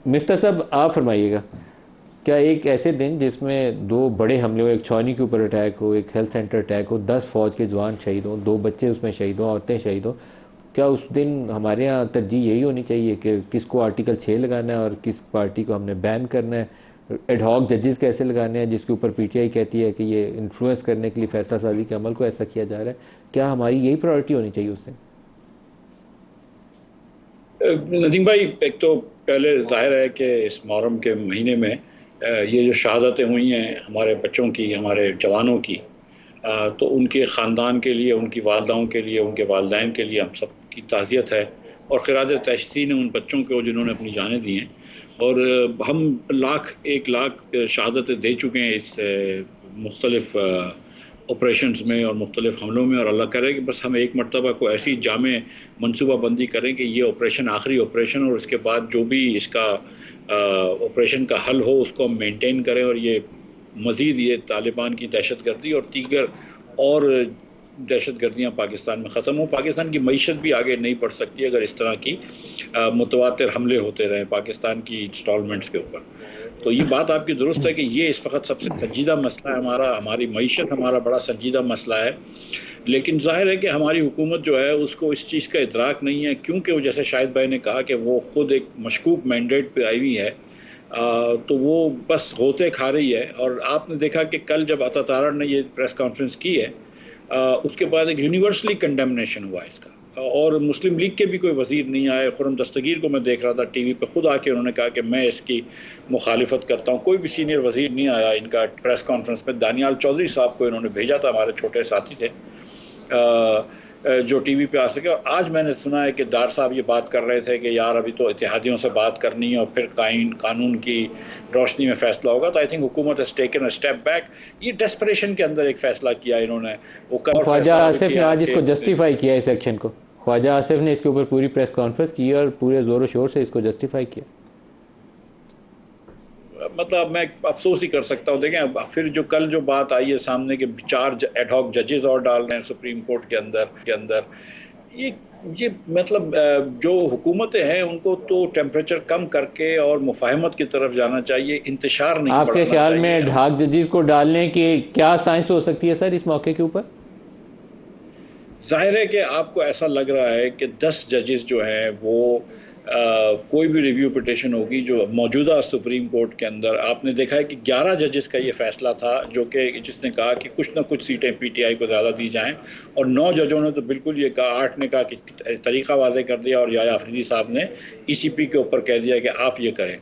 مفتاح صاحب آپ فرمائیے گا، کیا ایک ایسے دن جس میں 2 بڑے حملے ہو، ایک چھاؤنی کے اوپر اٹیک ہو، ایک ہیلتھ سینٹر اٹیک ہو، 10 فوج کے جوان شہید ہوں، 2 بچے اس میں شہید ہوں، عورتیں شہید ہوں، کیا اس دن ہمارے ہاں ترجیح یہی ہونی چاہیے کہ کس کو آرٹیکل 6 لگانا ہے اور کس پارٹی کو ہم نے بین کرنا ہے؟ ایڈ ہاک ججز کیسے لگانے ہیں جس کے اوپر پی ٹی آئی کہتی ہے کہ یہ انفلوئنس کرنے کے لیے فیصلہ سازی کے عمل کو ایسا کیا جا رہا ہے؟ کیا ہماری یہی پرائورٹی ہونی چاہیے اس دن؟ ندیم بھائی، ایک تو پہلے ظاہر ہے کہ اس محرم کے مہینے میں یہ جو شہادتیں ہوئی ہیں ہمارے بچوں کی، ہمارے جوانوں کی، تو ان کے خاندان کے لیے، ان کی والداؤں کے لیے، ان کے والدین کے لیے ہم سب کی تعزیت ہے، اور خراج تحسین ان بچوں کو جنہوں نے اپنی جانیں دی ہیں. اور ہم 1 لاکھ شہادتیں دے چکے ہیں اس مختلف آپریشنز میں اور مختلف حملوں میں، اور اللہ کرے کہ بس ہم ایک مرتبہ کو ایسی جامع منصوبہ بندی کریں کہ یہ آپریشن آخری آپریشن، اور اس کے بعد جو بھی اس کا آپریشن کا حل ہو اس کو ہم مینٹین کریں، اور یہ مزید یہ طالبان کی دہشت گردی اور دیگر اور دہشت گردیاں پاکستان میں ختم ہوں. پاکستان کی معیشت بھی آگے نہیں بڑھ سکتی اگر اس طرح کی متواتر حملے ہوتے رہیں پاکستان کی انسٹالمنٹس کے اوپر. تو یہ بات آپ کی درست ہے کہ یہ اس وقت سب سے سنجیدہ مسئلہ ہے ہماری معیشت ہمارا بڑا سنجیدہ مسئلہ ہے. لیکن ظاہر ہے کہ ہماری حکومت جو ہے اس کو اس چیز کا ادراک نہیں ہے، کیونکہ وہ جیسے شاہد بھائی نے کہا کہ وہ خود ایک مشکوک مینڈیٹ پہ آئی ہوئی ہے، تو وہ بس ہوتے کھا رہی ہے. اور آپ نے دیکھا کہ کل جب عطا تارڑ نے یہ پریس کانفرنس کی ہے، اس کے بعد ایک یونیورسلی کنڈمنیشن ہوا اس کا، اور مسلم لیگ کے بھی کوئی وزیر نہیں آئے. خرم دستگیر کو میں دیکھ رہا تھا ٹی وی پہ، خود آ کے انہوں نے کہا کہ میں اس کی مخالفت کرتا ہوں. کوئی بھی سینئر وزیر نہیں آیا ان کا پریس کانفرنس میں. دانیال چودھری صاحب کو انہوں نے بھیجا تھا، ہمارے چھوٹے ساتھی تھے جو ٹی وی پہ آ سکے. اور آج میں نے سنا ہے کہ ڈار صاحب یہ بات کر رہے تھے کہ یار ابھی تو اتحادیوں سے بات کرنی ہے اور پھر قانون کی روشنی میں فیصلہ ہوگا. تو آئی تھنک حکومت has taken a step back. یہ ڈیسپریشن کے اندر ایک فیصلہ کیا انہوں نے. وہ خواجہ آصف نے آج اس کو جسٹیفائی کیا، اس ایکشن کو. خواجہ آصف نے اس کے اوپر پوری پریس کانفرنس کی اور پورے زور و شور سے اس کو جسٹیفائی کیا. مطلب میں افسوس ہی کر سکتا ہوں. دیکھیں پھر جو کل جو بات آئی ہے سامنے کہ 4 ایڈ ہاک ججز اور ڈال رہے ہیں سپریم کورٹ کے اندر یہ مطلب جو حکومتیں ہیں ان کو تو ٹیمپریچر کم کر کے اور مفاہمت کی طرف جانا چاہیے، انتشار نہیں بڑھانا چاہیے. آپ کے خیال میں ڈھاک ججز کو ڈالنے کی کیا سائنس ہو سکتی ہے سر اس موقع کے اوپر؟ ظاہر ہے کہ آپ کو ایسا لگ رہا ہے کہ 10 ججز جو ہیں وہ کوئی بھی ریویو پٹیشن ہوگی جو موجودہ سپریم کورٹ کے اندر، آپ نے دیکھا ہے کہ 11 ججز کا یہ فیصلہ تھا جو کہ جس نے کہا کہ کچھ نہ کچھ سیٹیں پی ٹی آئی کو زیادہ دی جائیں، اور 9 ججوں نے تو بالکل یہ کہا، 8 نے کہا کہ طریقہ واضح کر دیا، اور یحییٰ آفریدی صاحب نے ای سی پی کے اوپر کہہ دیا کہ آپ یہ کریں.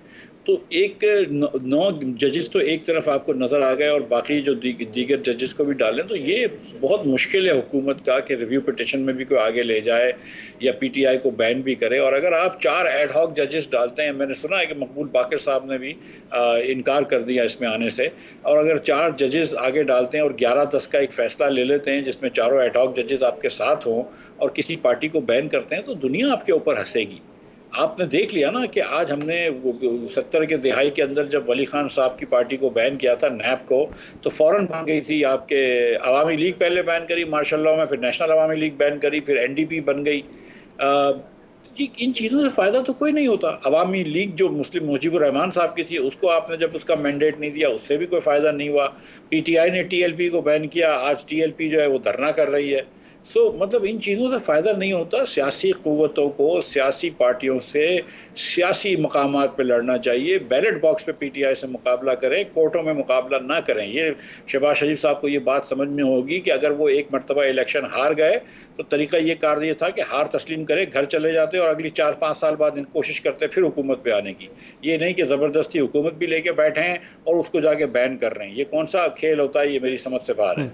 تو 9 ججز تو ایک طرف آپ کو نظر آ گئے، اور باقی جو دیگر ججز کو بھی ڈالیں. تو یہ بہت مشکل ہے حکومت کا کہ ریویو پٹیشن میں بھی کوئی آگے لے جائے یا پی ٹی آئی کو بین بھی کرے. اور اگر آپ 4 ایڈ ہاک ججز ڈالتے ہیں، میں نے سنا ہے کہ مقبول باقر صاحب نے بھی انکار کر دیا اس میں آنے سے، اور اگر 4 ججز آگے ڈالتے ہیں اور 11-10 کا ایک فیصلہ لے لیتے ہیں جس میں چاروں ایڈ ہاک ججز آپ کے ساتھ ہوں اور کسی پارٹی کو بین کرتے ہیں، تو دنیا آپ کے اوپر ہنسے گی. آپ نے دیکھ لیا نا کہ آج ہم نے 70 کے دہائی کے اندر جب ولی خان صاحب کی پارٹی کو بین کیا تھا، نیب کو، تو فوراً بن گئی تھی آپ کے عوامی لیگ پہلے بین کری ماشاء اللہ میں، پھر نیشنل عوامی لیگ بین کری، پھر این ڈی پی بن گئی. ان چیزوں سے فائدہ تو کوئی نہیں ہوتا. عوامی لیگ جو مسلم مجیب الرحمان صاحب کی تھی، اس کو آپ نے جب اس کا مینڈیٹ نہیں دیا، اس سے بھی کوئی فائدہ نہیں ہوا. پی ٹی آئی نے ٹی ایل پی کو بین کیا، آج ٹی ایل پی جو ہے وہ دھرنا کر رہی ہے. مطلب ان چیزوں سے فائدہ نہیں ہوتا. سیاسی قوتوں کو سیاسی پارٹیوں سے سیاسی مقامات پہ لڑنا چاہیے. بیلٹ باکس پہ پی ٹی آئی سے مقابلہ کریں، کورٹوں میں مقابلہ نہ کریں. یہ شہباز شریف صاحب کو یہ بات سمجھ میں ہوگی کہ اگر وہ ایک مرتبہ الیکشن ہار گئے تو طریقہ یہ تھا کہ ہار تسلیم کرے، گھر چلے جاتے اور اگلی 4-5 سال بعد کوشش کرتے پھر حکومت پہ آنے کی. یہ نہیں کہ زبردستی حکومت بھی لے کے بیٹھے ہیں اور اس کو جا کے بین کر رہے ہیں. یہ کون سا کھیل ہوتا ہے؟ یہ میری سمجھ سے باہر ہے.